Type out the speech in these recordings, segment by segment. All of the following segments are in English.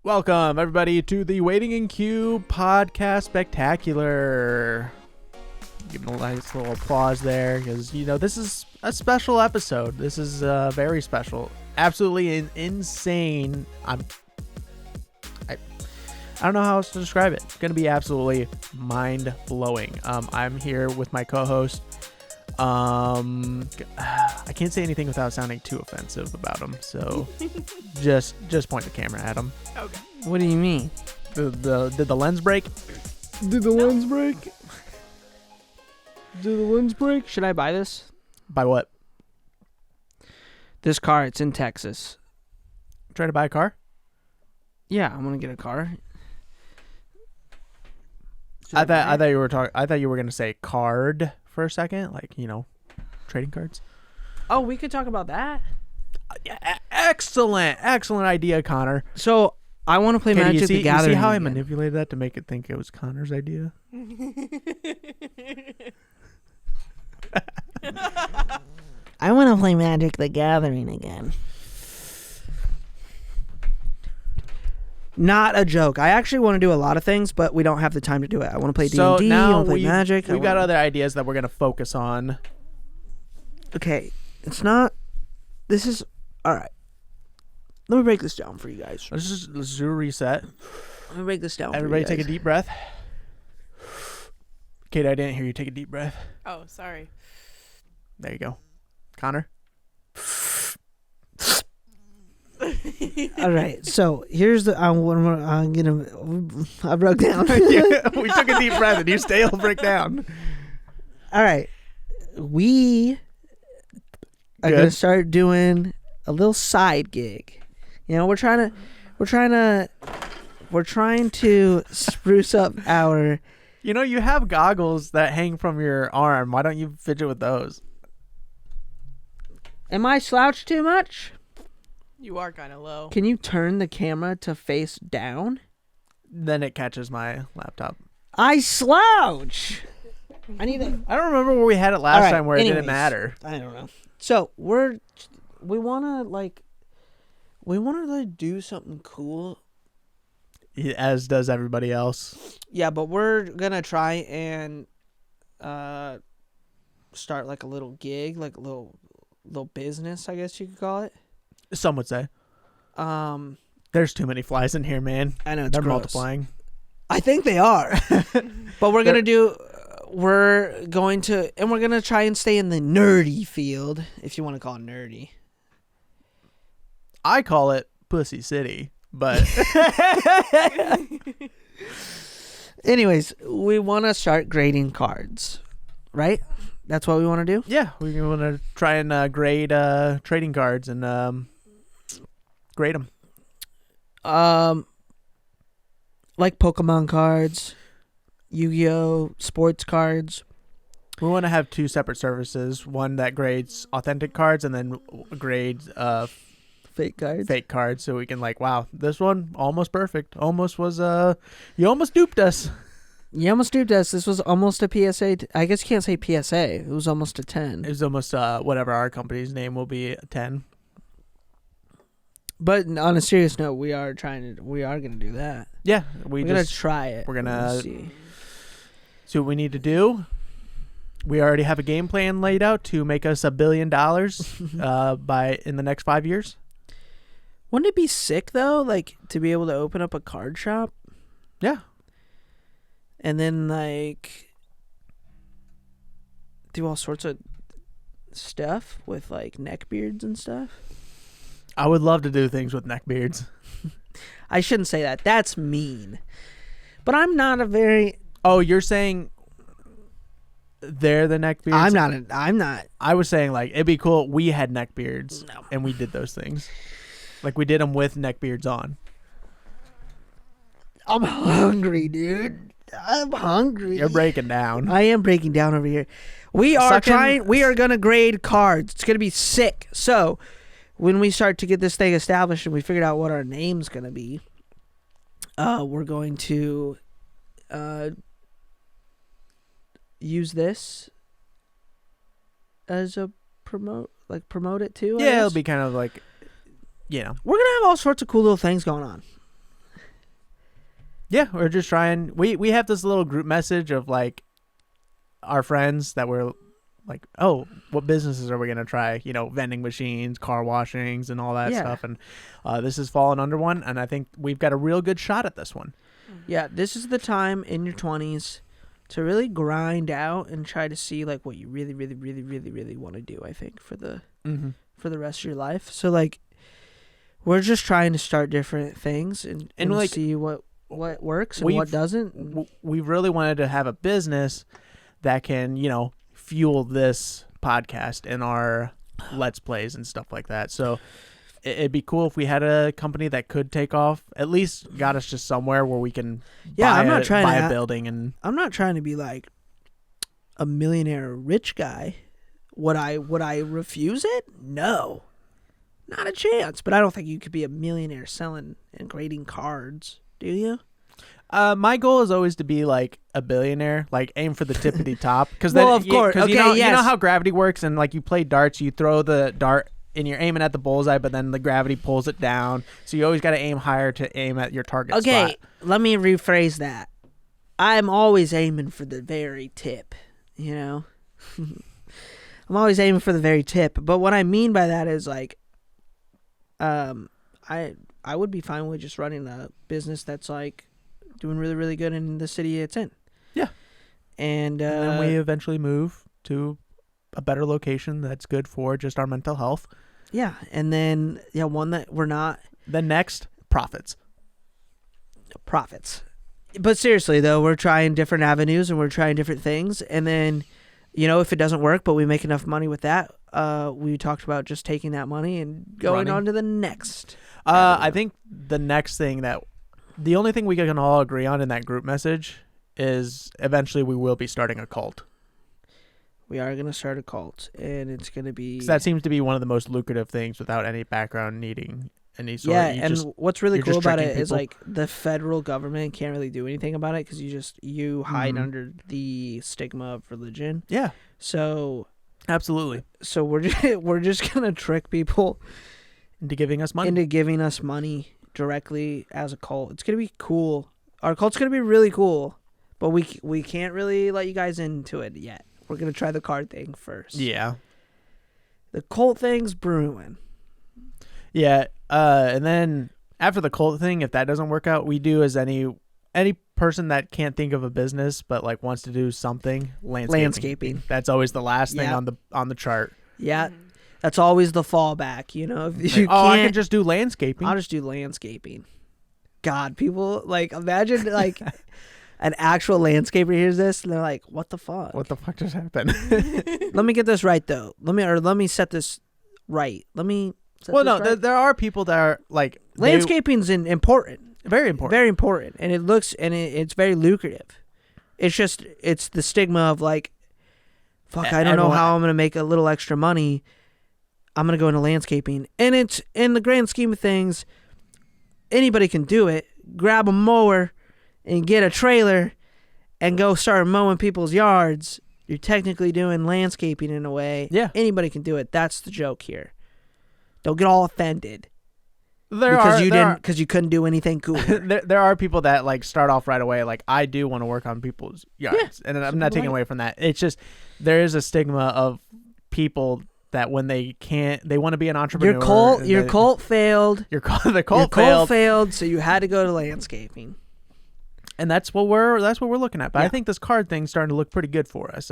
Welcome, everybody, to the Waiting in Queue Podcast Spectacular. Give a nice little applause there because, this is a special episode. This is very special. Absolutely insane. I don't know how else to describe it. It's going to be absolutely mind-blowing. I'm here with my co-host. I can't say anything without sounding too offensive about him, so just point the camera at him. Okay. What do you mean? Did the lens break? Did the lens break? Did the lens break? Should I buy this? Buy what? This car, it's in Texas. Try to buy a car? Yeah, I'm gonna get a car. I thought you were gonna say card for a second, like, trading cards. Oh, we could talk about that. Yeah, excellent idea, Connor. So I want to play Magic the Gathering. You see how I again. manipulated that to make it think it was Connor's idea? I want to play Magic the Gathering again. Not a joke. I actually want to do a lot of things, but we don't have the time to do it. I want to play D&D. So I now want to play Magic. We've got other ideas that we're going to focus on. Okay, it's not. This is all right. Let me break this down for you guys. Let's do a reset. Let me break this down. Everybody for you take a deep breath. Kate, I didn't hear you take a deep breath. Oh, sorry. There you go. Connor? All right, so here's the. I broke down. We took a deep breath and you still break down. All right, we are Good. gonna start doing a little side gig. We're trying to spruce up our. You have goggles that hang from your arm. Why don't you fidget with those? Am I slouched too much? You are kind of low. Can you turn the camera to face down? Then it catches my laptop. I slouch. I need to. I don't remember where we had it last All right, time where it anyways. didn't matter. I don't know. So we want to do something cool. As does everybody else. Yeah, but we're gonna try and start like a little gig, like a little business, I guess you could call it. Some would say. There's too many flies in here, man. I know it's They're gross. multiplying. I think they are. But we're gonna try and stay in the nerdy field, if you want to call it nerdy. I call it Pussy City, but Anyways, we want to start grading cards, right? That's what we want to do. yeah, we want to try and grade trading cards and grade them. Like Pokemon cards, Yu-Gi-Oh, sports cards. We want to have two separate services, one that grades authentic cards and then grades Fake cards. fake cards, so we can wow, this one almost perfect. Almost was you almost duped us. You almost duped us. This was almost a PSA. I guess you can't say PSA. It was almost a 10. It was almost whatever our company's name will be, a 10. But on a serious note, we are going to do that. Yeah, We're going to try it. we're gonna see what we need to do. We already have a game plan laid out to make us $1 billion in the next 5 years. Wouldn't it be sick though, to be able to open up a card shop? Yeah. And then do all sorts of stuff with neckbeards and stuff. I would love to do things with neckbeards. I shouldn't say that. That's mean. But I'm not a very. Oh, you're saying they're the neckbeards? I'm not. I was saying it'd be cool. We had neckbeards. No. And we did those things. We did them with neckbeards on. I'm hungry, dude. I'm hungry. You're breaking down. I am breaking down over here. We are gonna grade cards. It's gonna be sick. So when we start to get this thing established and we figured out what our name's gonna be, we're going to use this as a promote it too. I Yeah, guess. it'll be kind of we're gonna have all sorts of cool little things going on. Yeah, we're just trying. We have this little group message of like our friends that we're like, oh, what businesses are we gonna try? You know, vending machines, car washings, and all that stuff. And this has fallen under one, and I think we've got a real good shot at this one. Yeah, this is the time in your 20s to really grind out and try to see like what you really, really, really, really, really want to do. I think for the rest of your life. So like, we're just trying to start different things and like see what works and what doesn't. We really wanted to have a business that can, you know, fuel this podcast and our Let's Plays and stuff like that. So it'd be cool if we had a company that could take off, at least got us just somewhere where we can buy a building. And I'm not trying to be like a millionaire rich guy. Would I refuse it? No. Not a chance. But I don't think you could be a millionaire selling and grading cards, do you? My goal is always to be like a billionaire, like aim for the tippity top. Because well, of course, okay, you know how gravity works, and like you play darts, you throw the dart and you're aiming at the bullseye, but then the gravity pulls it down. So you always got to aim higher to aim at your target spot. Okay, let me rephrase that. I'm always aiming for the very tip, you know? I'm always aiming for the very tip. But what I mean by that is like, I would be fine with just running a business that's like doing really, really good in the city it's in. Yeah. And then we eventually move to a better location that's good for just our mental health. Yeah. And then, one that we're not. The next, profits. But seriously, though, we're trying different avenues and we're trying different things. And then, you know, if it doesn't work, but we make enough money with that, we talked about just taking that money and going on to the next. I think the next thing the only thing we can all agree on in that group message is eventually we will be starting a cult. We are going to start a cult, and it's going to be... 'Cause that seems to be one of the most lucrative things without any background needing any sort of... Yeah, and what's really cool about it is, like, the federal government can't really do anything about it because you hide under the stigma of religion. Yeah. So... Absolutely. So we're just going to trick people... Into giving us money directly as a cult. It's going to be cool. Our cult's going to be really cool, but we can't really let you guys into it yet. We're going to try the card thing first. Yeah. The cult thing's brewing. Yeah. And then after the cult thing, if that doesn't work out, we do as any person that can't think of a business but like wants to do something, landscaping. That's always the last thing on the chart. Yeah. That's always the fallback, you know. If you I can just do landscaping. I'll just do landscaping. God, people like imagine like an actual landscaper hears this and they're like, "What the fuck? What the fuck just happened?" Let me get this right though. Let me set this right. There are people that are like landscaping's important. Very important. Very important, and it's very lucrative. It's the stigma of like, fuck, I don't know how I'm gonna make a little extra money. I'm going to go into landscaping. And it's, in the grand scheme of things, anybody can do it. Grab a mower and get a trailer and go start mowing people's yards. You're technically doing landscaping in a way. Yeah. Anybody can do it. That's the joke here. Don't get all offended. Because you couldn't do anything cool. There are people that like start off right away like, I do want to work on people's yards. Yeah, and I'm not taking away from that. It's just there is a stigma of people that when they want to be an entrepreneur. Your cult failed. The cult failed, so you had to go to landscaping. And that's what we're looking at. But I think this card thing's starting to look pretty good for us.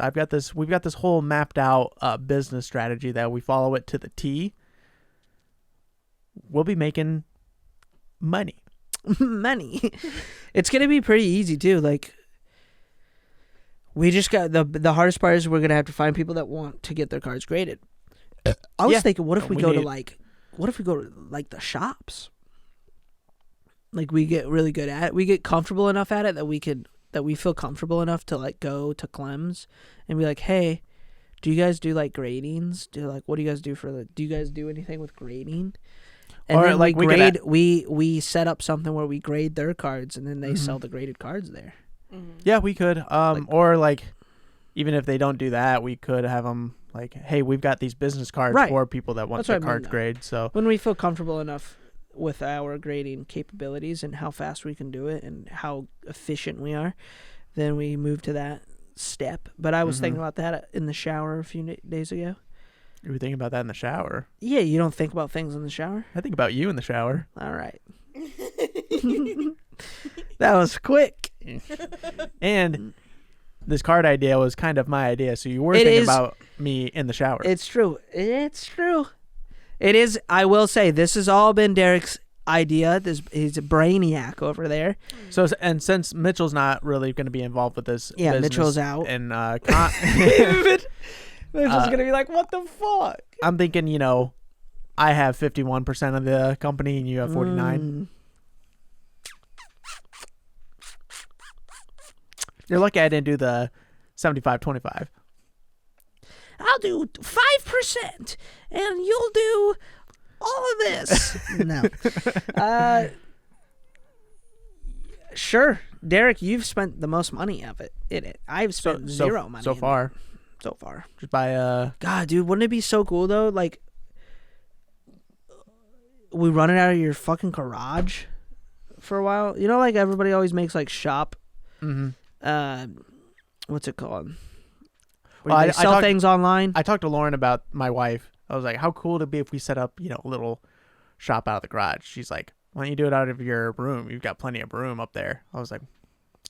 We've got this whole mapped out business strategy that we follow it to the T. We'll be making money. It's gonna be pretty easy too. Like, we just got the hardest part is we're gonna have to find people that want to get their cards graded. I was thinking, what if we go to the shops? Like, we get really good at it. We get comfortable enough at it that we feel comfortable enough to like go to Clem's and be like, hey, do you guys do like gradings? What do you guys do do you guys do anything with grading? And then like we set up something where we grade their cards and then they sell the graded cards there. Mm-hmm. Yeah, we could. Or like, even if they don't do that, we could have them like, hey, we've got these business cards for people that want their cards graded. So when we feel comfortable enough with our grading capabilities and how fast we can do it and how efficient we are, then we move to that step. But I was thinking about that in the shower a few days ago. You were thinking about that in the shower? Yeah, you don't think about things in the shower? I think about you in the shower. All right. That was quick. And this card idea was kind of my idea, so you were thinking about me in the shower. It's true. It's true. It is. I will say, this has all been Derek's idea. He's a brainiac over there. So, and since Mitchell's not really going to be involved with this, business, Mitchell's out, and Mitchell's going to be like, "What the fuck?" I'm thinking, I have 51% of the company, and you have 49. You're lucky I didn't do the 75-25. I'll do 5%, and you'll do all of this. No. Sure. Derek, you've spent the most money of it in it. I've spent zero money so far. So far. Just by God, dude, wouldn't it be so cool though? Like, we run it out of your fucking garage for a while. Like everybody always makes like shop. What's it called? Where they sell things online. I talked to Lauren about my wife. I was like, how cool would it be if we set up, a little shop out of the garage? She's like, why don't you do it out of your room? You've got plenty of room up there. I was like,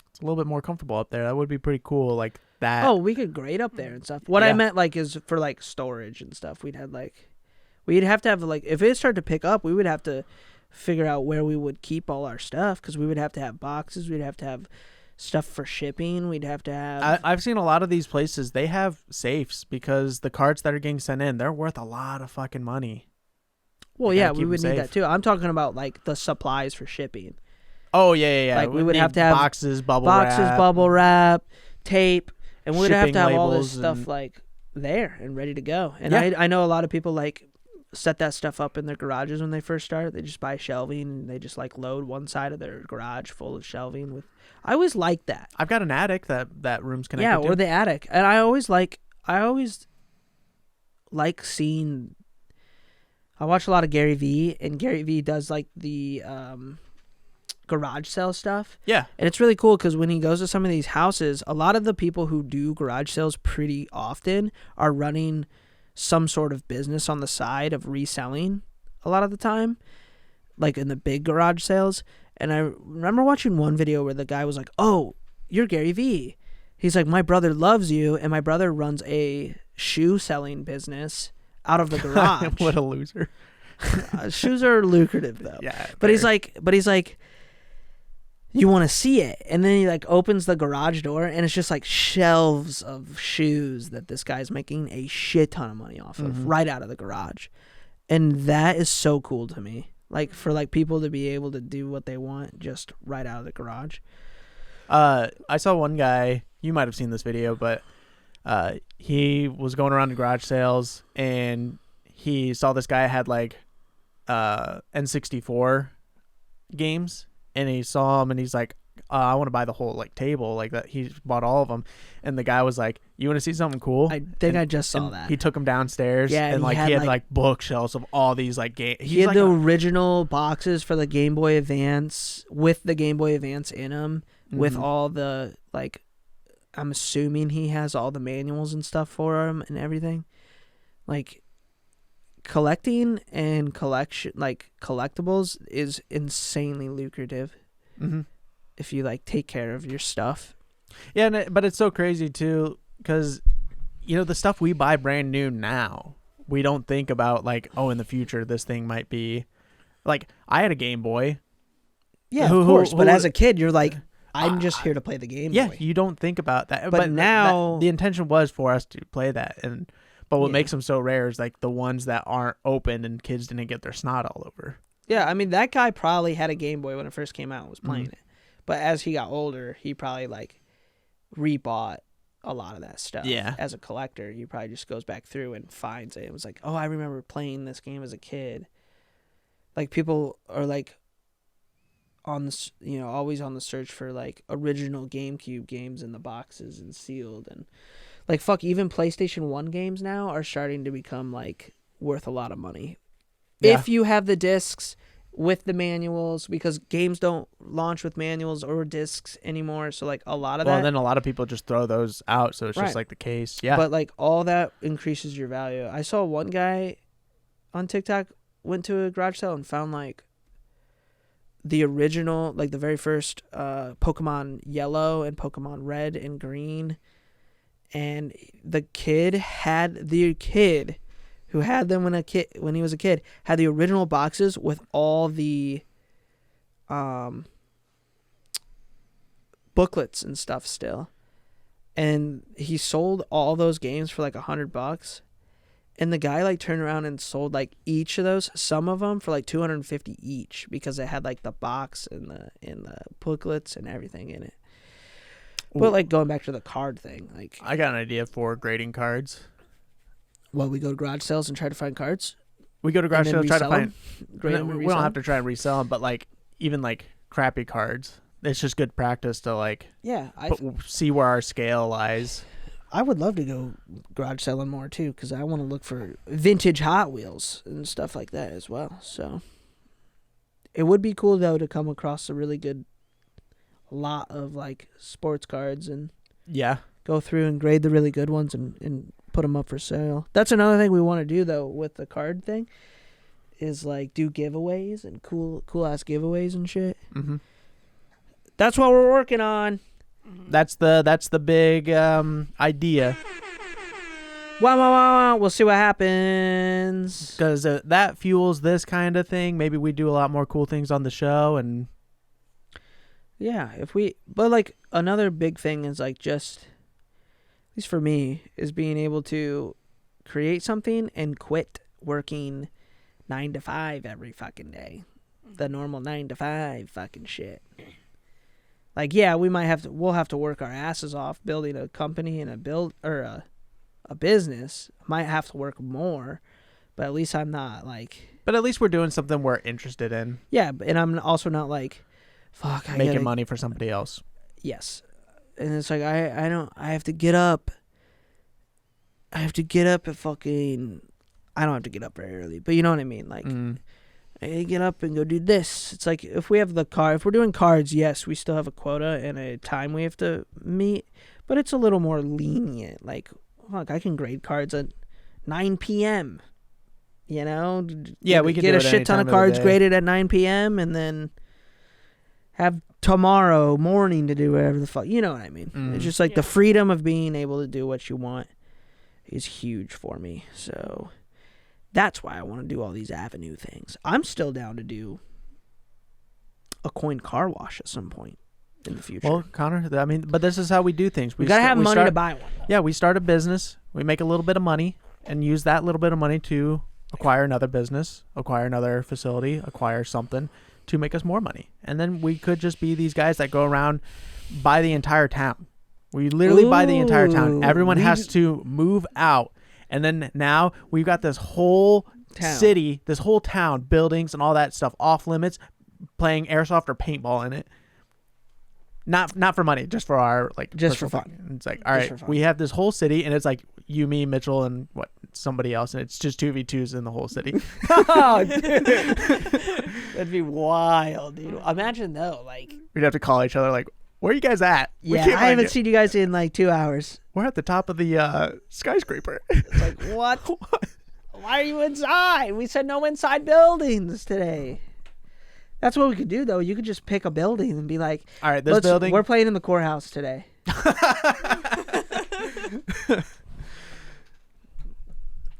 it's a little bit more comfortable up there. That would be pretty cool. Like that. Oh, we could grade up there and stuff. What I meant like is for like storage and stuff. We'd have to have like, if it started to pick up, we would have to figure out where we would keep all our stuff, because we would have to have boxes. We'd have to have stuff for shipping. We'd have to have... I've seen a lot of these places, they have safes, because the cards that are getting sent in, they're worth a lot of fucking money. Well, yeah, we would need that too. I'm talking about like the supplies for shipping. Oh, yeah. Like we would have to have boxes, bubble wrap, tape, and we would have to have all this stuff like there and ready to go. And I know a lot of people like set that stuff up in their garages when they first start. They just buy shelving and they just like load one side of their garage full of shelving with... I always like that. I've got an attic that room's connected to. Yeah, or the attic. And I always like seeing... I watch a lot of Gary Vee, and Gary Vee does like the garage sale stuff. Yeah. And it's really cool because when he goes to some of these houses, a lot of the people who do garage sales pretty often are running some sort of business on the side of reselling a lot of the time, like in the big garage sales. And I remember watching one video where the guy was like, "Oh, you're Gary Vee." He's like, "My brother loves you, and my brother runs a shoe selling business out of the garage." What a loser. Shoes are lucrative though. Yeah. But he's like, you want to see it, and then he like opens the garage door, and it's just like shelves of shoes that this guy's making a shit ton of money off of right out of the garage. And that is so cool to me. Like for like people to be able to do what they want just right out of the garage. I saw one guy, you might have seen this video, but he was going around to garage sales, and he saw this guy had like N64 games, and he saw him, and he's like, I want to buy the whole like table like that. He bought all of them, and the guy was like, "You want to see something cool?" I think I just saw that. He took him downstairs, and like he had like bookshelves of all these like games. He had the original boxes for the Game Boy Advance with the Game Boy Advance in them, with all the like. I'm assuming he has all the manuals and stuff for him and everything. Like collecting and collectibles is insanely lucrative. If you like take care of your stuff. Yeah, but it's so crazy too, because the stuff we buy brand new now, we don't think about like, oh, in the future this thing might be like, I had a Game Boy. Yeah, of course. But as a kid, you're like, I'm just here to play the Game Boy. Yeah, you don't think about that. But now the intention was for us to play that, but what makes them so rare is like the ones that aren't open and kids didn't get their snot all over. Yeah, I mean that guy probably had a Game Boy when it first came out and was playing it. But as he got older, he probably like rebought a lot of that stuff. Yeah. As a collector, he probably just goes back through and finds it. It was like, oh, I remember playing this game as a kid. Like people are like on this, always on the search for like original GameCube games in the boxes and sealed, and like fuck, even PlayStation 1 games now are starting to become like worth a lot of money. Yeah. If you have the discs with the manuals because games don't launch with manuals or discs anymore. So like a lot of that. Well, then a lot of people just throw those out, so it's Right. just like the case. Yeah. But like all that increases your value. I saw one guy on TikTok went to a garage sale and found like the original, like the very first Pokemon Yellow and Pokemon Red and Green, and the kid who had them when he was a kid had the original boxes with all the booklets and stuff still, and he sold all those games for like $100. And the guy like turned around and sold like each of those, some of them for like $250 each because it had like the box and the booklets and everything in it. Ooh. But like going back to the card thing, like I got an idea for grading cards. well, we go to garage sales and try to find cards. We go to garage sales, try to find. Grade them and We resell don't have them? to try and resell them, but like even like crappy cards, it's just good practice to like Yeah, see where our scale lies. I would love to go garage selling more too because I want to look for vintage Hot Wheels and stuff like that as well. So it would be cool though to come across a really good lot of like sports cards and Yeah. go through and grade the really good ones and put them up for sale. That's another thing we want to do though with the card thing is like do giveaways and cool ass giveaways and shit. Mm-hmm. That's what we're working on. That's the big idea. Wow. We'll see what happens. Because that fuels this kind of thing. Maybe we do a lot more cool things on the show. And Yeah, but like another big thing is like just, at least for me, is being able to create something and quit working 9 to 5 every fucking day. The normal 9 to 5 fucking shit. Like, yeah, we'll have to work our asses off building a company and a business. Might have to work more, but at least I'm not like. But at least we're doing something we're interested in. Yeah, and I'm also not like, fuck. Making money for somebody else. Yes, and it's like I have to get up. I have to get up at fucking. I don't have to get up very early, but you know what I mean. Like, I get up and go do this. It's like if we have if we're doing cards, yes, we still have a quota and a time we have to meet, but it's a little more lenient. Like, fuck, I can grade cards at 9 p.m. You know? Yeah, we can get do a it any shit ton time of of the cards day. graded at 9 p.m. and then have tomorrow morning to do whatever the fuck. You know what I mean? It's just like the freedom of being able to do what you want is huge for me. So that's why I want to do all these avenue things. I'm still down to do a coin car wash at some point in the future. Well, Connor, I mean, but this is how we do things. we gotta have money to buy one. Yeah, we start a business. We make a little bit of money and use that little bit of money to acquire another business, acquire another facility, acquire something to make us more money. And then we could just be these guys that go around, buy the entire town. We literally buy the entire town. Everyone has to move out. And then now we've got this whole city, this whole town, buildings and all that stuff off limits, playing airsoft or paintball in it. Not for money, just for our Just for personal fun. And it's like, all right, we have this whole city, and it's like you, me, Mitchell, and somebody else, and it's just 2v2s in the whole city. Oh, dude. That'd be wild, dude. Imagine though, like We'd have to call each other, like, where are you guys at? We yeah, can't I find haven't you. seen you guys in like 2 hours. We're at the top of the skyscraper. It's like what? Why are you inside? We said no inside buildings today. That's what we could do, though. You could just pick a building and be like, All right, this building. We're playing in the courthouse today.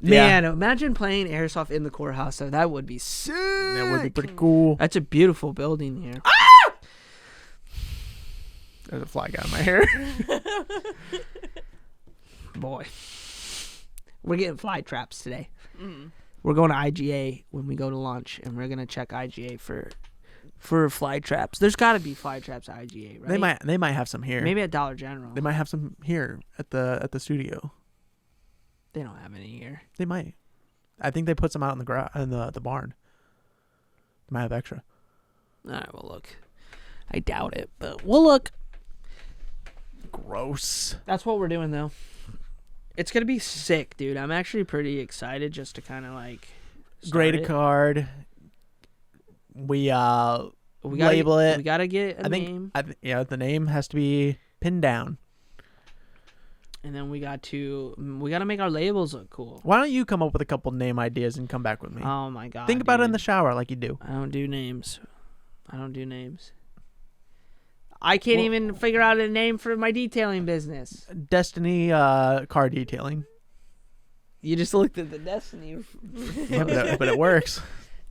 Man, imagine playing airsoft in the courthouse, though. That would be sick. That would be pretty cool. That's a beautiful building here. There's a fly got in my hair. Boy. We're getting fly traps today. We're going to IGA when we go to lunch, and we're going to check IGA for fly traps. There's got to be fly traps at IGA, right? They might have some here. Maybe at Dollar General. They might have some here at the studio. They don't have any here. They might. I think they put some out in the barn. They might have extra. All right, we'll look. I doubt it, but we'll look. Gross. That's what we're doing, though. It's going to be sick, dude. I'm actually pretty excited just to kind of like Grade a start it. card. we label it. We gotta get a name. The name has to be pinned down. And then we gotta make our labels look cool. Why don't you come up with a couple name ideas and come back with me? Oh my god. Think about it in the shower like you do. I don't do names. I can't even figure out a name for my detailing business. Destiny car detailing. You just looked at the Destiny. Yeah, but it works.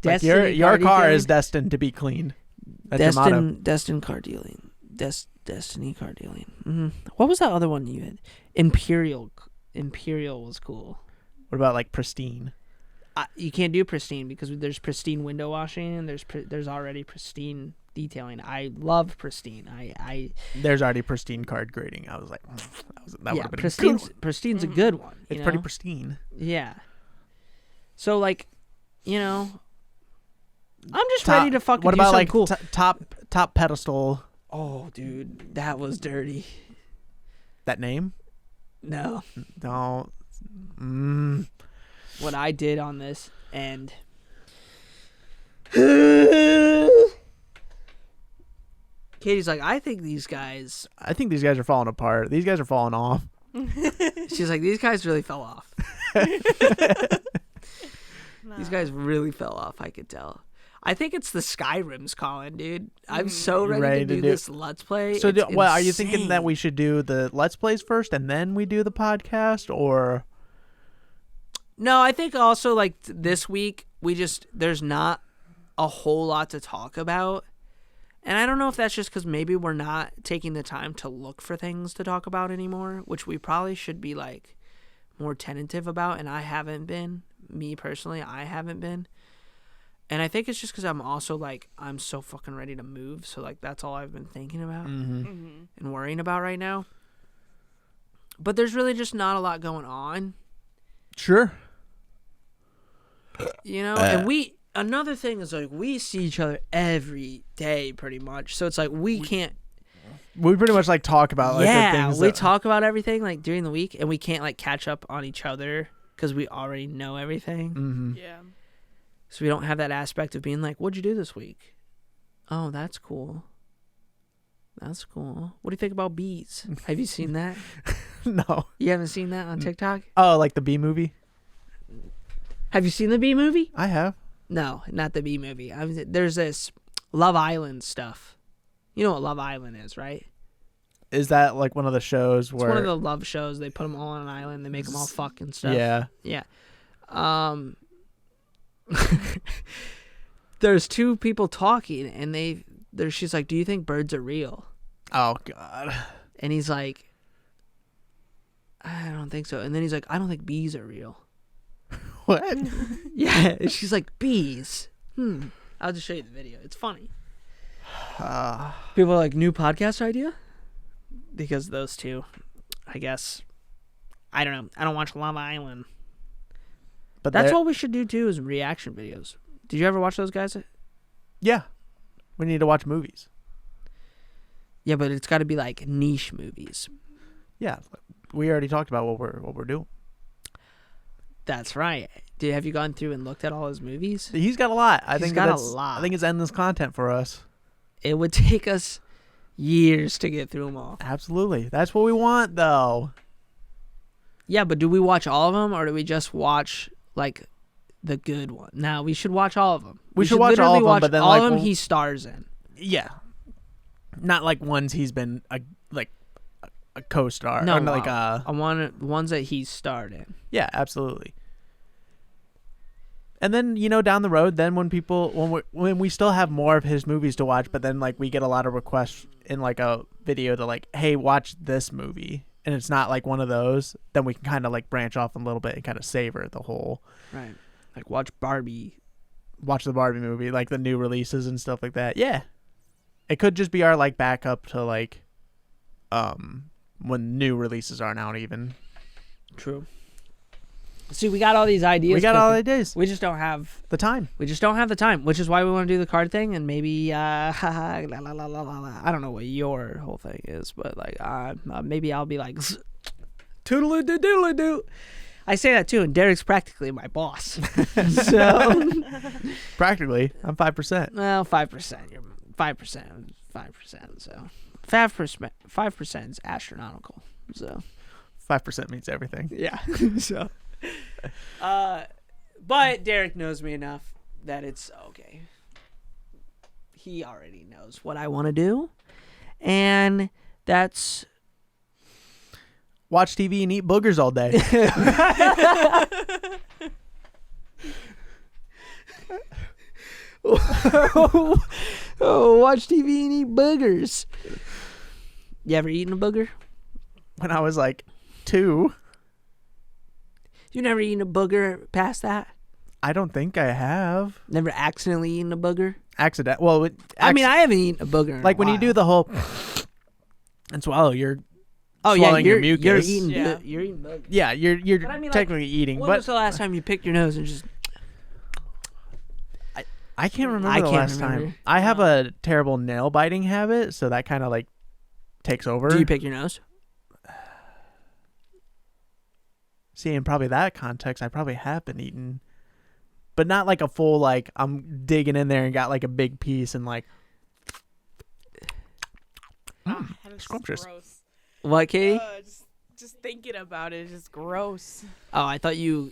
Destiny like your car detailing? is destined to be cleaned. That's your motto. Destined car dealing. Destiny car dealing. Mm-hmm. What was that other one you had? Imperial was cool. What about like pristine? You can't do pristine because there's pristine window washing and there's already pristine detailing. I love pristine. There's already pristine card grading. I was like, that would have been pristine's a good one. It's pretty pristine. Yeah. So like, I'm just ready to fucking what do about something like cool. top pedestal? Oh, dude, that was dirty. That name? No. Don't. What I did on this and Katie's like, I think these guys are falling apart. These guys are falling off. She's like, these guys really fell off. These guys really fell off, I could tell. I think it's the Skyrim's calling, dude. I'm so ready to do this Let's Play. So, are you thinking that we should do the Let's Plays first and then we do the podcast, or? No, I think also like this week there's not a whole lot to talk about, and I don't know if that's just because maybe we're not taking the time to look for things to talk about anymore, which we probably should be like more tentative about, and I haven't been. Me personally, I haven't been. And I think it's just because I'm also like, I'm so fucking ready to move. So like, that's all I've been thinking about and worrying about right now. But there's really just not a lot going on. Sure. And another thing is like, we see each other every day pretty much. So it's like, we can't. We pretty much like talk about like the things. We talk about everything like during the week, and we can't like catch up on each other because we already know everything. Mm-hmm. Yeah. So we don't have that aspect of being like, what'd you do this week? Oh, that's cool. That's cool. What do you think about bees? Have you seen that? No. You haven't seen that on TikTok? Oh, like the Bee Movie? Have you seen the Bee Movie? I have. No, not the Bee Movie. There's this Love Island stuff. You know what Love Island is, right? Is that like one of the shows where... It's one of the love shows. They put them all on an island. They make them all fuck and stuff. Yeah. Yeah. There's two people talking, and she's like, do you think birds are real? Oh, God. And he's like, I don't think so. And then he's like, I don't think bees are real. What? Yeah. And she's like, bees? I'll just show you the video. It's funny. People are like, new podcast idea? Because those two, I guess. I don't know. I don't watch Love Island. But that's what we should do too, is reaction videos. Did you ever watch those guys? Yeah. We need to watch movies. Yeah, but it's got to be like niche movies. Yeah. We already talked about what we're doing. That's right. Have you gone through and looked at all his movies? He's got a lot. I think a lot. I think it's endless content for us. It would take us years to get through them all. Absolutely. That's what we want, though. Yeah, but do we watch all of them, or do we just watch like the good one? No, we should watch all of them. We should watch all of them, but then all like of them he stars in. Yeah, not like ones he's been a co-star. No, like I want ones that he's starred in. Yeah, absolutely. And then down the road, then when we still have more of his movies to watch, but then like we get a lot of requests in like a video to like, hey, watch this movie. And it's not like one of those, then we can kind of like branch off a little bit and kind of savor the whole. Right. Like watch Barbie. Watch the Barbie movie, like the new releases and stuff like that. Yeah. It could just be our like backup to like when new releases aren't out even. True. See, we got all these ideas. We got all the ideas. We just don't have the time. We just don't have the time, which is why we want to do the card thing. And maybe, I don't know what your whole thing is, but like, maybe I'll be like, toodaloo-doo-doodaloo-doo. I say that too, and Derek's practically my boss. So Practically, I'm 5%. well, 5%. You're 5%. 5%. So 5% is astronomical. So 5% means everything. yeah. So but Derek knows me enough that it's okay. He already knows what I want to do, and that's watch TV and eat boogers all day. Watch TV and eat boogers. You ever eaten a booger? When I was like 2. You never eaten a booger past that? I don't think I have. Never accidentally eaten a booger? Accident. Well, I mean, I haven't eaten a booger in like a when while. you do the whole and swallow, you're yeah, swallowing your mucus. You're eating, Yeah. You're eating boogers. Yeah, you're But I mean, like, technically eating. When But was the last time you picked your nose and just... I can't remember I the can't last remember. time. I have a terrible nail biting habit, so that kind of like takes over. Do you pick your nose? See, in probably that context, I probably have been eating, but not like a full like I'm digging in there and got like a big piece and like. That is scrumptious. gross. What, Katie? Just thinking about it is just gross. Oh, I thought you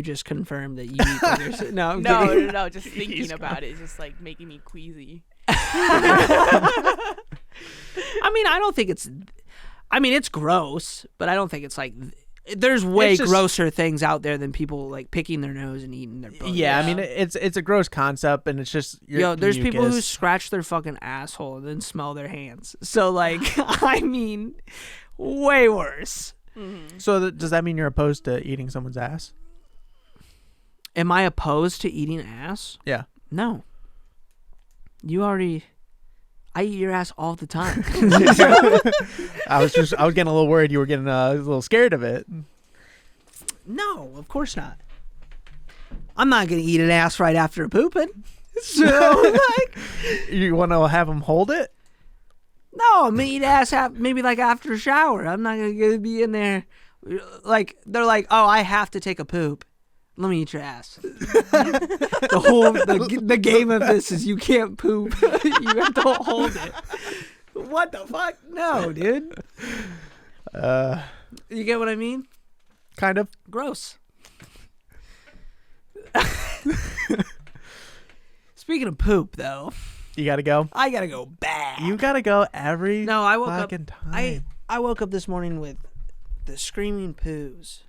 just confirmed that you eat boogers. No, I'm No, kidding. no, no. Just thinking He's about it is just like making me queasy. I mean, I don't think it's... I mean, it's gross, but I don't think it's like... There's way It's just- grosser things out there than people like picking their nose and eating their boogers. Yeah, I mean it's a gross concept, and it's just Yo, there's people who mucus. scratch their fucking asshole and then smell their hands. So, like, I mean, way worse. So does that mean you're opposed to eating someone's ass? Am I opposed to eating ass? Yeah. No. I eat your ass all the time. I was getting a little worried you were getting a little scared of it. No, of course not. I'm not going to eat an ass right after pooping. So, like, You want to have them hold it? no, I'm going to eat ass maybe like after a shower. I'm not going to be in there. Like, they're like, oh, I have to take a poop. Let me eat your ass. The game of this is you can't poop. You have to hold it. What the fuck? No, dude. You get what I mean? Kind of. Gross. Speaking of poop, though, You gotta go. I gotta go bad. You gotta go every. No, I woke up. fucking time. I woke up this morning with the screaming poos.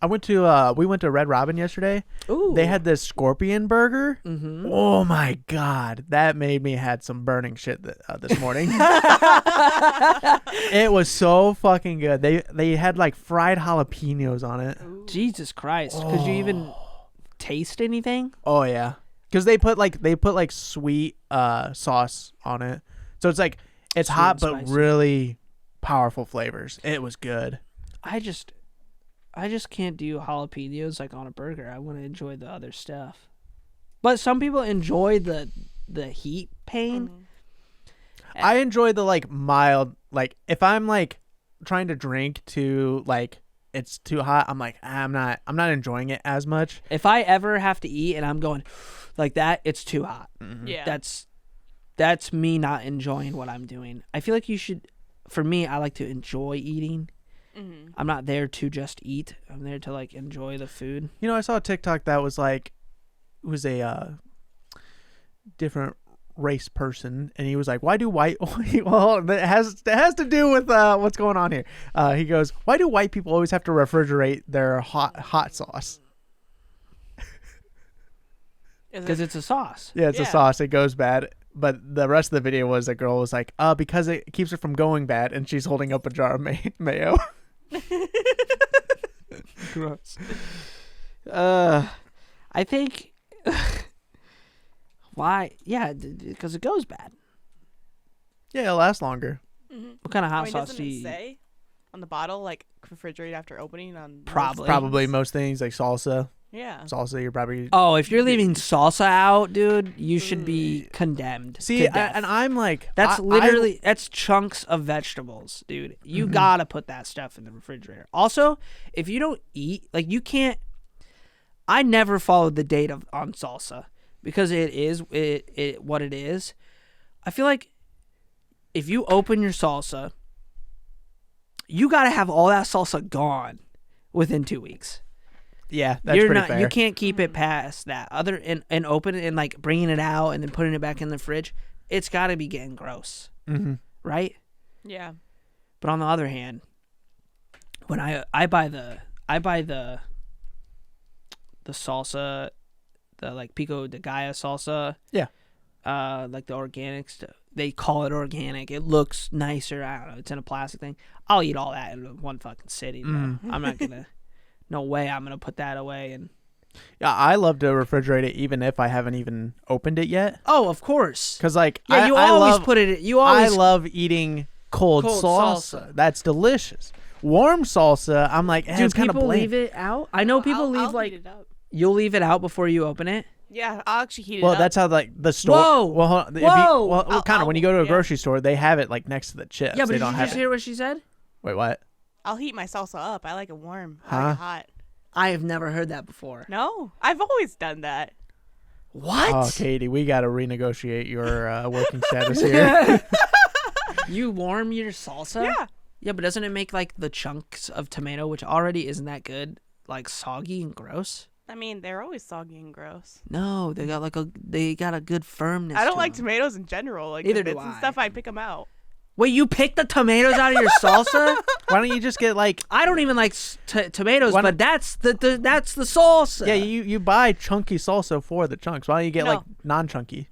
We went to Red Robin yesterday. Ooh. They had this scorpion burger. Mm-hmm. Oh my god, that made me had some burning shit this morning. It was so fucking good. They had like fried jalapenos on it. Jesus Christ! Could you even taste anything? Oh yeah, because they put like sweet sauce on it, so it's like it's Sweet hot and but spicy. really powerful flavors. It was good. I just can't do jalapenos like on a burger. I want to enjoy the other stuff. But some people enjoy the heat pain. I enjoy the like mild, like if I'm like trying to drink to like it's too hot, I'm like I'm not enjoying it as much. If I ever have to eat and I'm going like that, it's too hot. Yeah. That's me not enjoying what I'm doing. I feel like you should. For me, I like to enjoy eating. I'm not there to just eat. I'm there to like enjoy the food. You know, I saw a TikTok that was like, it was a different race person, and he was like, "Why do white?" Well, that has to do with what's going on here. He goes, "Why do white people always have to refrigerate their hot sauce?" Because it's a sauce. Yeah, it's a Yeah. sauce. It goes bad. But the rest of the video was a girl was like, because it keeps it from going bad, and she's holding up a jar of mayo. Gross. I think why? Yeah, because it goes bad. Yeah, it'll last longer. What kind of hot I mean, sauce doesn't do it you eat? say on the bottle like refrigerate after opening on most Probably. Probably most things like salsa. Yeah. salsa, you're probably. Oh, if you're leaving salsa out, dude, you should be condemned. See, to death. and I'm like, That's literally that's chunks of vegetables, dude. You gotta put that stuff in the refrigerator. Also, if you don't eat, like you can't. I never followed the date on salsa because it is what it is. I feel like if you open your salsa, you gotta have all that salsa gone within 2 weeks. Yeah, that's pretty fair. You can't keep it past that. And open it and like bringing it out and then putting it back in the fridge. It's got to be getting gross, right? Yeah. But on the other hand, when I buy the salsa, the like pico de gallo salsa, Yeah. like the organic stuff. They call it organic. It looks nicer. I don't know. It's in a plastic thing. I'll eat all that in one fucking sitting. I'm not gonna. No way I'm going to put that away. And Yeah, I love to refrigerate it even if I haven't even opened it yet. oh, of course. Because, like, Yeah, you I always love, put it. You always. I love eating cold salsa. That's delicious. Warm salsa, I'm like, Do it's kind of people bland. leave it out? I know people leave I'll like. heat it up. You'll leave it out before you open it. Yeah, I'll actually heat it Well, up. that's how, like, the store. Whoa! Well, hold on. Whoa! Well, Connor, when you go to a yeah. grocery store, they have it, like, next to the chips. Yeah, but they did don't you have just it. hear what she said? Wait, what? I'll heat my salsa up. I like it warm. I Huh? like it hot. I have never heard that before. No, I've always done that. What? Oh, Katie, we got to renegotiate your working status here. You warm your salsa? Yeah. Yeah, but doesn't it make like the chunks of tomato, which already isn't that good, like soggy and gross? I mean, they're always soggy and gross. No, they got a good firmness. I don't to like them. tomatoes in general. Like Neither the do bits and I. stuff, I pick them out. Wait, you pick the tomatoes out of your salsa? Why don't you just get, like, I don't even like tomatoes, Why but that's the salsa. yeah, you buy chunky salsa for the chunks. Why don't you get, No. like, non-chunky?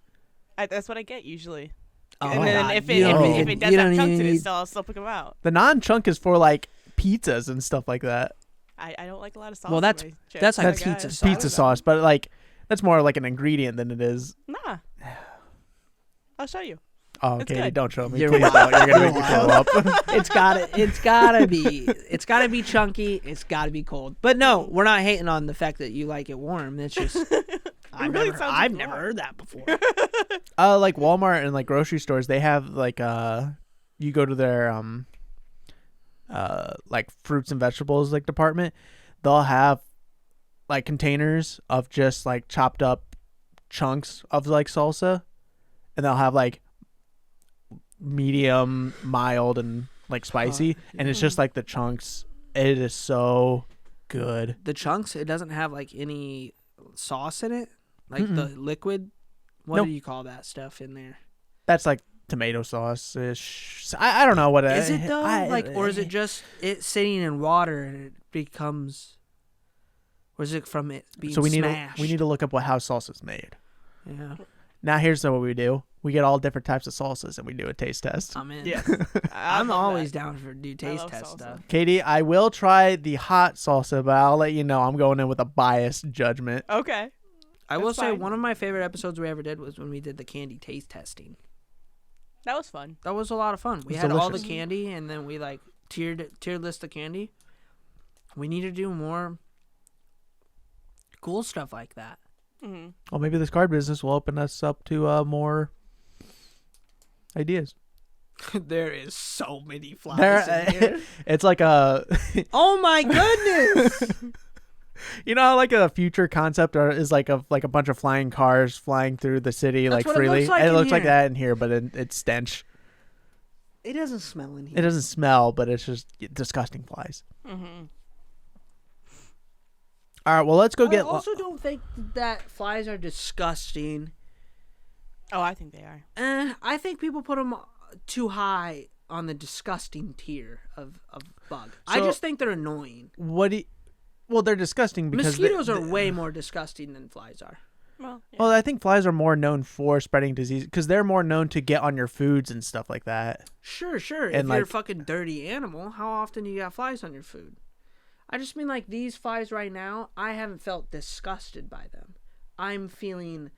That's what I get usually. Oh, And then God. if You don't it even- does you have don't chunks even in it, need- still, I'll still pick them out. The non-chunk is for, like, pizzas and stuff like that. I don't like a lot of sauce. Well, in that's- my chips, that's like so I pizza gotta- sauce. Pizza sauce, but, like, that's more like an ingredient than it is. Nah. I'll show you. Oh, It's Katie, good. don't show me. You're Please wild. don't. You're gonna make me You're throw wild. up. It's gotta be chunky. It's gotta be cold. But no, we're not hating on the fact that you like it warm. It's just I've really never, sounds I've like never warm. heard that before. Like Walmart and like grocery stores, they have like you go to their like fruits and vegetables like department, they'll have like containers of just like chopped up chunks of like salsa, and they'll have like medium, mild, and like spicy, and it's just like the chunks. It is so good. The chunks, it doesn't have like any sauce in it, like the liquid. What Nope. do you call that stuff in there? That's like tomato sauce ish. I don't know what Is it though? Or is it just it sitting in water and it becomes? Or is it from it being so we smashed? need to look up how salsa is made. Yeah, Now here's what we do. We get all different types of salsas and we do a taste test. I'm in. Yeah. I'm always down for do I taste love test salsa. stuff. Katie, I will try the hot salsa, but I'll let you know I'm going in with a biased judgment. Okay. I will That's say fine. one of my favorite episodes we ever did was when we did the candy taste testing. That was fun. That was a lot of fun. We It's had all the delicious. candy and then we like tier list the candy. We need to do more cool stuff like that. Hmm. Well, maybe this card business will open us up to more ideas. There is so many flies There, in here. it's like a, Oh my goodness! you know, how like a future concept is like a bunch of flying cars flying through the city That's like what it freely. looks like And it in looks like here. that in here, but it's stench. It doesn't smell in here. It doesn't smell, but it's just disgusting flies. Hmm. All right, well, let's go I get. also don't think that flies are disgusting. Oh, I think they are. I think people put them too high on the disgusting tier of bug. I So- just think they're annoying. What do you, well, they're disgusting because Mosquitoes are way more disgusting than flies are. Well, yeah. Well, I think flies are more known for spreading disease because they're more known to get on your foods and stuff like that. Sure. If And, you're a like- fucking dirty animal, how often do you got flies on your food? I just mean like these flies right now, I haven't felt disgusted by them. I'm feeling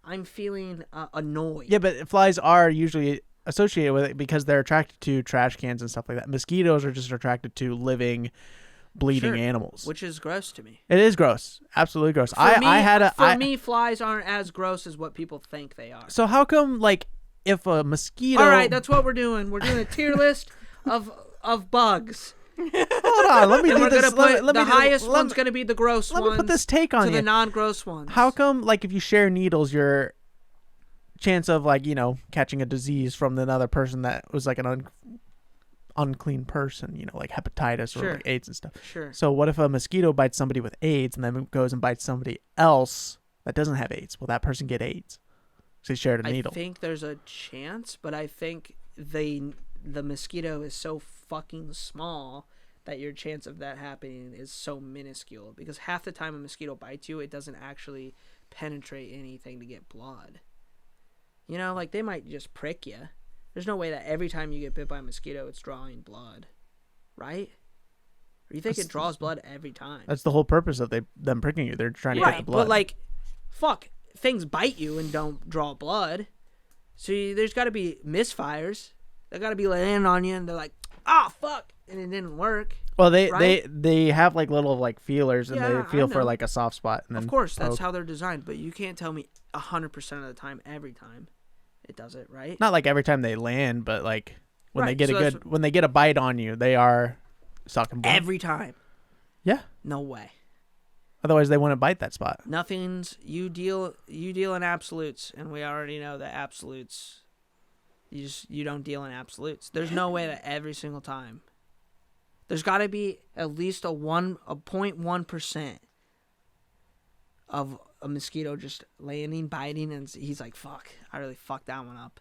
annoyed. Yeah, but flies are usually associated with it because they're attracted to trash cans and stuff like that. Mosquitoes are just attracted to living bleeding Sure. animals. Which is gross to me. It is gross. Absolutely gross. For me, flies aren't as gross as what people think they are. So how come, like, if a mosquito... All right, that's what we're doing. We're doing a tier list of bugs. Hold on, let me And do we're this. gonna put Let me the highest one's gonna be the gross Let ones. me put this take on to you. the non-gross ones. How come, like, if you share needles, your chance of, like, you know, catching a disease from another person that was, like, an unclean person, you know, like hepatitis Sure. or like AIDS and stuff. Sure. So what if a mosquito bites somebody with AIDS and then goes and bites somebody else that doesn't have AIDS? Will that person get AIDS? So he shared a needle. I think there's a chance, but I think the mosquito is so fucking small that your chance of that happening is so minuscule, because half the time a mosquito bites you, it doesn't actually penetrate anything to get blood. You know, like, they might just prick you. There's no way that every time you get bit by a mosquito, it's drawing blood, right? Or you think it draws blood every time? That's the whole purpose of them pricking you. They're trying to get the blood. But, like, fuck, things bite you and don't draw blood. So there's got to be misfires. They got to be landing on you, and they're like, "Ah, fuck," and it didn't work. Well, they right? have, like, little, like, feelers, and Yeah, they feel I for, know. like, a soft spot. And then Of course, that's poke. how they're designed. But you can't tell me 100% of the time, every time, it does it, right? Not like every time they land, but, like, when they Right, get so when they get a bite on you, they are sucking blood. Every time. Yeah. No way. Otherwise, they wouldn't bite that spot. Nothing's you deal in absolutes, and we already know that absolutes. You don't deal in absolutes. There's no way that every single time. There's got to be at least a 0.1% of a mosquito just landing, biting, and he's like, "Fuck, I really fucked that one up."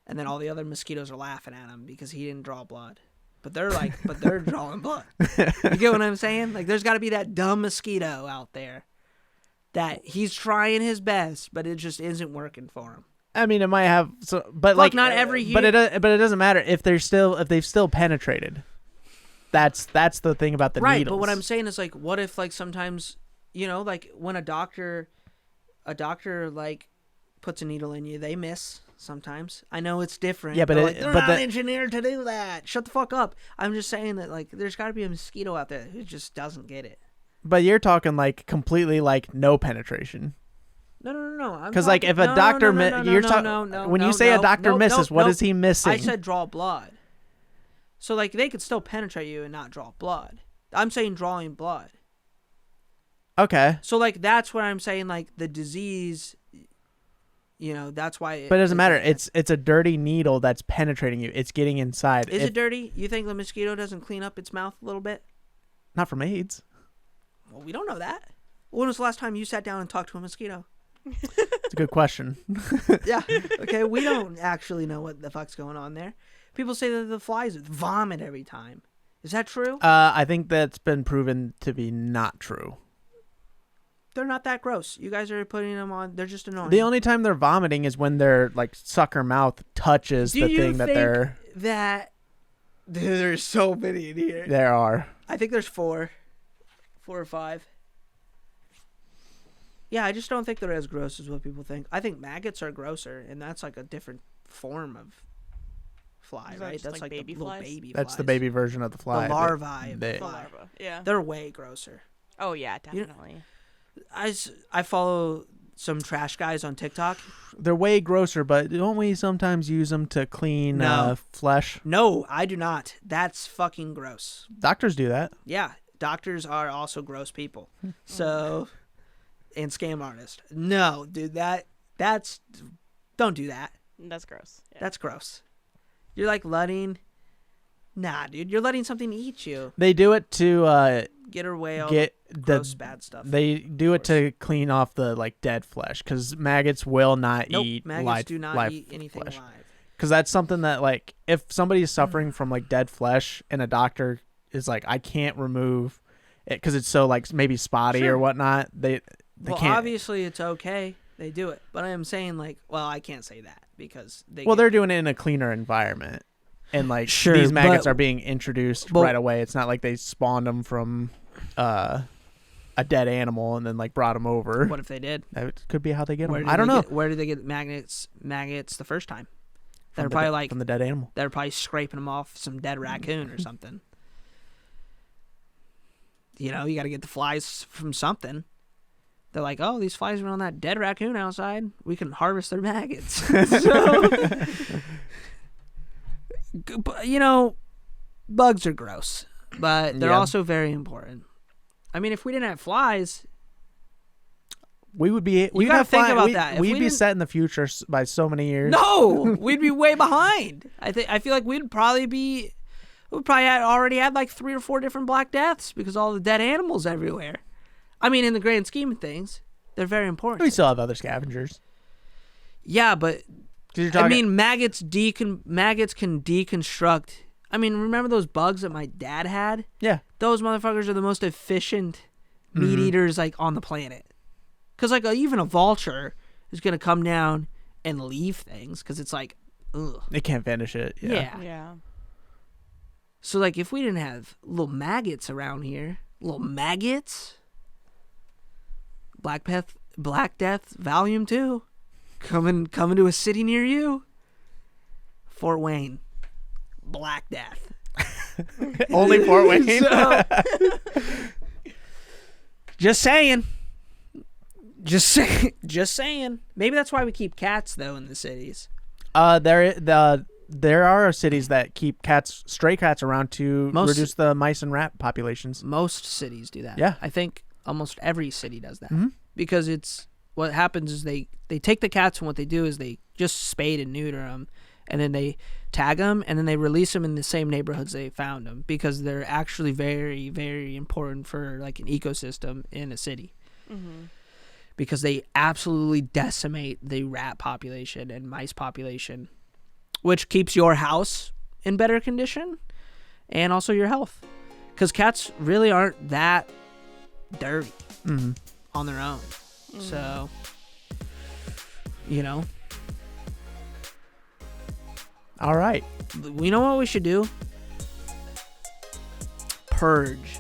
And then all the other mosquitoes are laughing at him because he didn't draw blood. But they're drawing blood. You get what I'm saying? Like, there's got to be that dumb mosquito out there that he's trying his best, but it just isn't working for him. I mean, it might have, but Fuck, like not every but it doesn't matter if they've still penetrated. That's the thing about the right, needles. but what I'm saying is, like, what if, like, sometimes, you know, like, when a doctor like puts a needle in you, they miss sometimes. I know it's different. Yeah, but they're not engineered to do that. Shut the fuck up. I'm just saying that, like, there's got to be a mosquito out there who just doesn't get it. But you're talking, like, completely, like, no penetration. No. Because, like, if a doctor when you say a doctor misses, what is he missing? I said draw blood. So, like, they could still penetrate you and not draw blood. I'm saying drawing blood. Okay. So, like, that's what I'm saying. Like, the disease, you know, that's why. But it doesn't matter. It's a dirty needle that's penetrating you. It's getting inside. Is it dirty? You think the mosquito doesn't clean up its mouth a little bit? Not from AIDS. Well, we don't know that. When was the last time you sat down and talked to a mosquito? It's a good question. Yeah. Okay. We don't actually know what the fuck's going on there. People say that the flies vomit every time. Is that true? I think that's been proven to be not true. They're not that gross. You guys are putting them on. They're just annoying. The only time they're vomiting is when their, like, sucker mouth touches the thing that they're. That there's so many in here. There are. I think there's 4 or 5. Yeah, I just don't think they're as gross as what people think. I think maggots are grosser, and that's like a different form of fly, right? Just That's like like baby the little flies? baby That's flies. the baby version of the fly. The larvae of the they- The fly. larva. Yeah. They're way grosser. Oh yeah, definitely. I follow some trash guys on TikTok. They're way grosser, but don't we sometimes use them to clean No. flesh? No, I do not. That's fucking gross. Doctors do that. Yeah, doctors are also gross people. So, and scam artists. No, dude, that's don't do that. That's gross. Yeah. That's gross. You're like letting. Nah, dude, you're letting something eat you. They do it to Get away all get the gross bad stuff. They do it to clean off the, like, dead flesh, because maggots will not Nope, eat maggots do not live eat anything flesh. alive. Because that's something that, like, if somebody is suffering from, like, dead flesh and a doctor is like, I can't remove it because it's so, like, maybe spotty Sure. or whatnot, they Well, can't. obviously it's okay. They do it, but I am saying, like, well, I can't say that because They're doing it in a cleaner environment, and, like, Sure, these maggots but- are being introduced but- right away. It's not like they spawned them from a dead animal and then, like, brought them over. What if they did? That could be how they get Where them. did I don't they know. Where did they get maggots the first time? They're From probably from the dead animal. they're probably scraping them off some dead raccoon or something. you got to get the flies from something. They're like, oh, these flies are on that dead raccoon outside. We can harvest their maggots. So, bugs are gross, but they're also very important. I mean, if we didn't have flies, we'd be. You gotta think about that. We'd be set in the future by so many years. No, we'd be way behind. I feel like we probably already had like 3 or 4 different Black Deaths because all the dead animals everywhere. I mean, in the grand scheme of things, they're very important. We still have other scavengers. Yeah, but maggots can deconstruct. I mean, remember those bugs that my dad had? Yeah. Those motherfuckers are the most efficient meat eaters like on the planet. Because like even a vulture is going to come down and leave things because it's like, ugh. They can't finish it. Yeah. So like if we didn't have little maggots around here, Black Death Volume 2 coming to a city near you. Fort Wayne. Black Death. Only Fort Wayne. Just saying. Maybe that's why we keep cats though in the cities. There are cities that keep stray cats around to reduce the mice and rat populations. Most cities do that. Yeah. I think almost every city does that. Because it's what happens is they take the cats and what they do is they just spade and neuter them and then they tag them and then they release them in the same neighborhoods they found them because they're actually very, very important for like an ecosystem in a city. Because they absolutely decimate the rat population and mice population, which keeps your house in better condition and also your health. Because cats really aren't that dirty on their own. So, All right. We know what we should do? Purge.